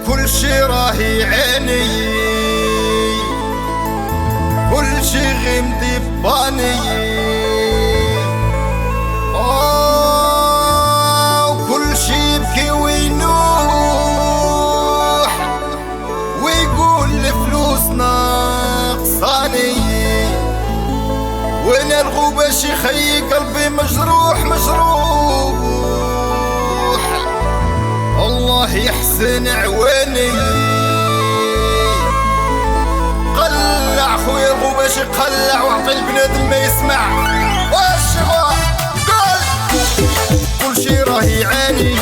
كل شي راهي عيني، كل شي غمدي باني، وكل شي يبكي وينوح ويقول الفلوس ناقصاني، وانا الغوبة شي خي قلبي مجروح مجروح، الله يحسن عواني. قلع خويا الغوبة شي قلع واعطي البنادم ما يسمع. واش قال كل شي راه يعاني،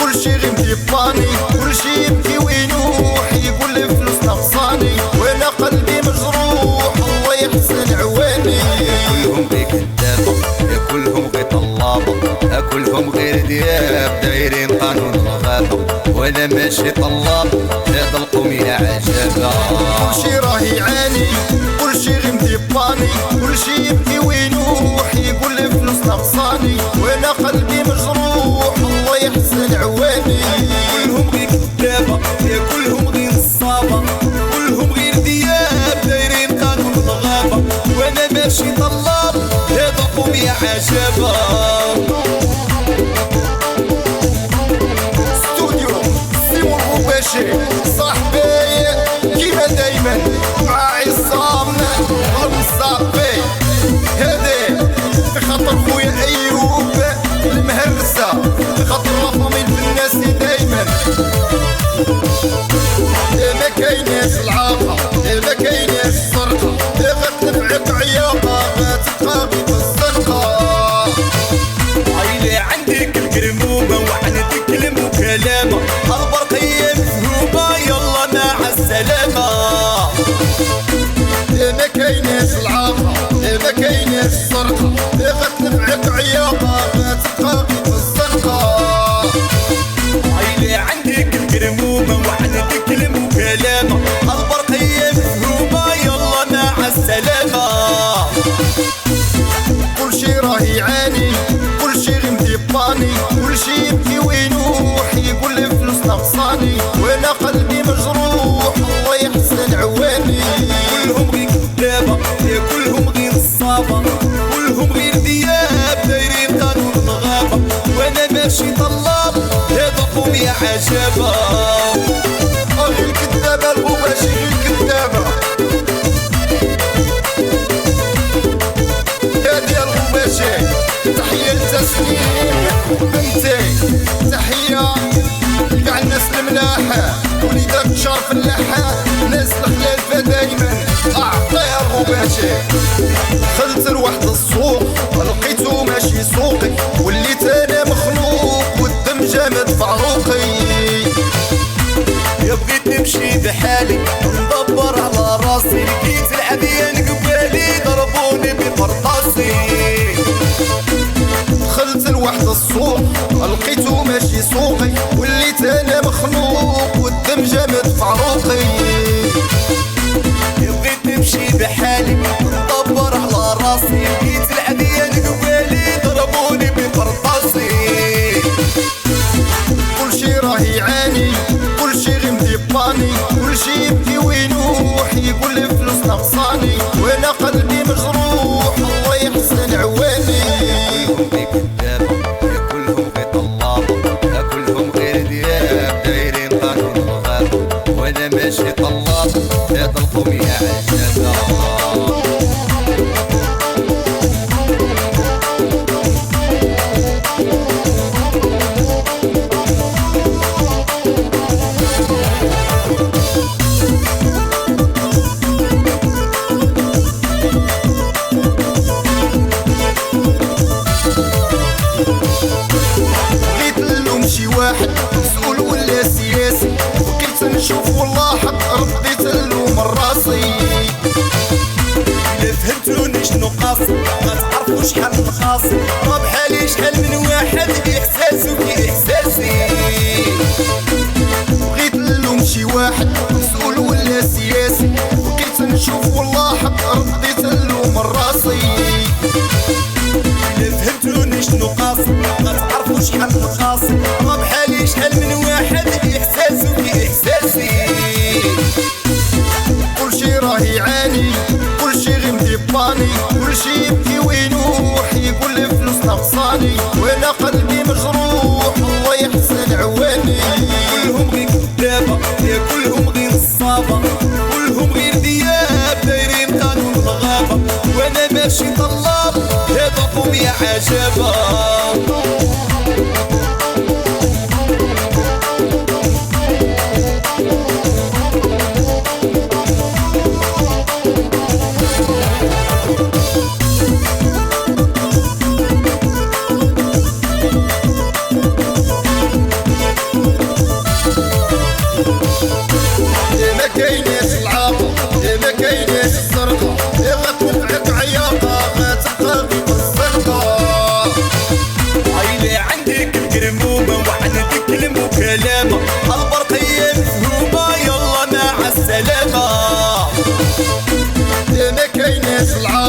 كل شي غير باني، كل شي يبكي وينوح يقول لي فلوس نقصاني، وانا قلبي مجروح الله يحسن عواني. كلهم غير كذابة، كلهم غير طلابة، كلهم غير دياب دايرين قانون الغابة، وانا ماشي طلاب هذا القوم يا عجابة. كل شي راه يعاني، كل شي غير مديباني، كل شي يبكي وينوح يقول لي فلوس نقصاني، وانا قلبي مجروح الله يحسن عواني. كلهم غير كذابة، كلهم غير نصابة، كلهم غير دياب دايرين قانون الغابة، وانا ماشي طلاب هذا القوم يا عجابة. صاحبي كيما دايما مع عصام المصافي، هذي بخاطر خويا ايوب المهرسه، بخاطر لافاميل في الناس دايما. ما كايناش العاقه، ما كايناش السرقه، غتنفعك عياقه غتبقى غير بالصدقه. عيلي عندك الكرمومه وعندك المكالمه، البرقيه مفهومه يلا مع السلامه. ما كايناش العاقه، ما كايناش السرقه، غتنفعك عياقه غتبقى غير بالصدقه. عيلي عندك الكرمومه وعندك المكالمه، البرقيه مفهومه يلا مع السلامه. كل شي راه يعاني، كل شي غير مديباني، كل شي يبكي وينوح يقول لي فلوس نقصاني، وانا قلبي مجروح الله يحسن عواني. كلهم غير كذابه، كلهم غير نصابه، كلهم غير دياب دايرين قانون الغابه، وانا ماشي طلاب هذا القوم يا عجابه. غير كذابه الغوبه شي غير كذابه، هادي الغوبه شي. تحيه لتسليم بنتي، تحيه لكاع الناس الملاحه وليدات شرف اللحه، ناس الخلافه دايما اعطيها الغباشي. دخلت لواحد السوق لقيتو ماشي سوقي، وليت انا مخلوق والدم جامد في عروقي. يا بغيت نمشي بحالي ندبر على راسي، لقيت العبيان قبالي ضربوني بقرطاسي. دخلت لواحد السوق لقيتو ماشي سوقي، وليت انا مخلوق والدم جامد في عروقي. يا بغيت نمشي بحالي ندبر على راسي، لقيت العبيان قبالي ضربوني بقرطاسي. كل شي راه يعاني، كل شي غير مديباني، كل شي يبكي وينوح يقول لي فلوس نقصاني، وانا قلبي مجروح الله يحسن عواني. كلهم غير كذابة، كلهم غير طلابة، كلهم غير دياب دايرين قانون الغابة، وانا ماشي طلاب هذا القوم يا عجابة. واحد مسؤول ولا سياسي، وكنت نشوف والله حق رديت له من راسي. إلا فهمتوني شنو قاصي ما تعرفوا شحال من خاصي، ما بحالي شحال من واحد بإحساسه كإحساسي. بغيت نلوم شي واحد مسؤول ولا سياسي، وكنت نشوف والله حق رديت له من راسي. إلا فهمتوني شنو قاصي ما تعرفوا شحال من خاصي، ما بحالي شحال من واحد بإحساسه كإحساسي. راه يعاني كلشي غير مديباني كلشي يبكي وينوح يقول لي فلوس نقصاني وانا قلبي مجروح الله يحسن عواني كلهم غير كذابة يا كلهم غير الصابة كلهم غير دياب دايرين قانون الغابة وانا ماشي طلاب هذاكم يا عجابة ما كايناش العاطة ما كايناش السرقة غتوقعك عياطة غتبقى غير الزنقة عيلة عندك القرمومة وعندك المكالمة البرقية مفهومة يلا مع السلامة ما كايناش العاطة